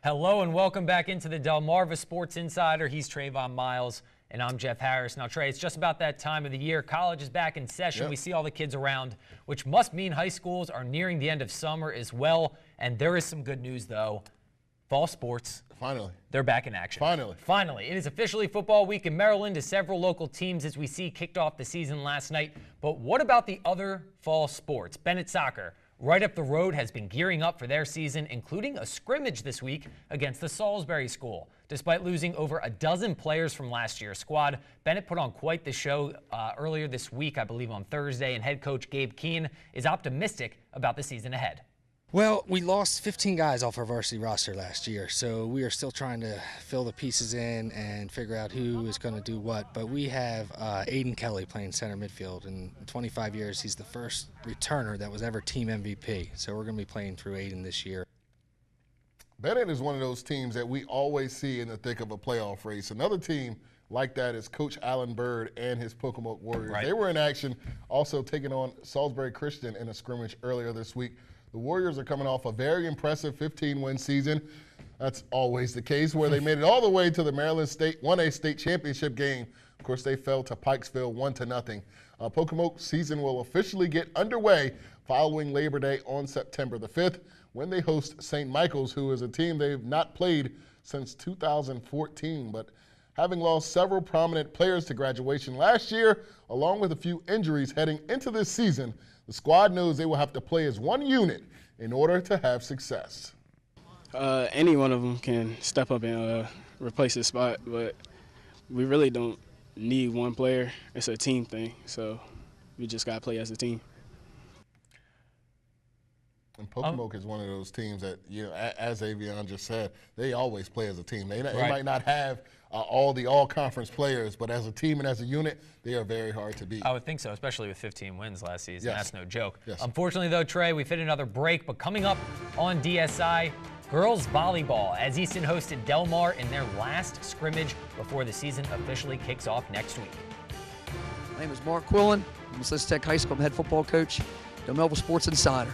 Hello and welcome back into the Delmarva Sports Insider. He's Trayvon Miles and I'm Jeff Harris. Now, Trey, it's just about that time of the year. College is back in session. We see all the kids around, which must mean high schools are nearing the end of summer as well. And there is some good news, though. Fall sports. Finally. They're back in action. Finally. It is officially football week in Maryland as several local teams, as we see, kicked off the season last night. But what about the other fall sports? Bennett Soccer, right up the road, has been gearing up for their season, including a scrimmage this week against the Salisbury School. Despite losing over a dozen players from last year's squad, Bennett put on quite the show earlier this week, I believe on Thursday, and head coach Gabe Keane is optimistic about the season ahead. Well, we lost 15 guys off our varsity roster last year, so we are still trying to fill the pieces in and figure out who is going to do what. But we have Aiden Kelly playing center midfield. In 25 years, he's the first returner that was ever team MVP. So we're going to be playing through Aiden this year. Bennett is one of those teams that we always see in the thick of a playoff race. Another team like that is Coach Alan Bird and his Pocomoke Warriors. They were in action, also taking on Salisbury Christian in a scrimmage earlier this week. The Warriors are coming off a very impressive 15-win season. That's always the case, where they made it all the way to the Maryland State 1A state championship game. Of course, they fell to Pikesville 1-0. Pocomoke season will officially get underway following Labor Day on September the 5th, when they host St. Michael's, who is a team they've not played since 2014. But having lost several prominent players to graduation last year, along with a few injuries heading into this season, the squad knows they will have to play as one unit in order to have success. Any one of them can step up and replace his spot, but we really don't need one player. It's a team thing, so we just got to play as a team. And Pocomoke is one of those teams that, you know, as Avion just said, they always play as a team. They might not have all the all-conference players, but as a team and as a unit, they are very hard to beat. I would think so, especially with 15 wins last season. Yes. That's no joke. Yes. Unfortunately, though, Trey, we've hit another break, but coming up on DSI, girls volleyball, as Easton hosted Delmar in their last scrimmage before the season officially kicks off next week. My name is Mark Quillen. I'm Assistant Tech High School head football coach, Delmarva Sports Insider.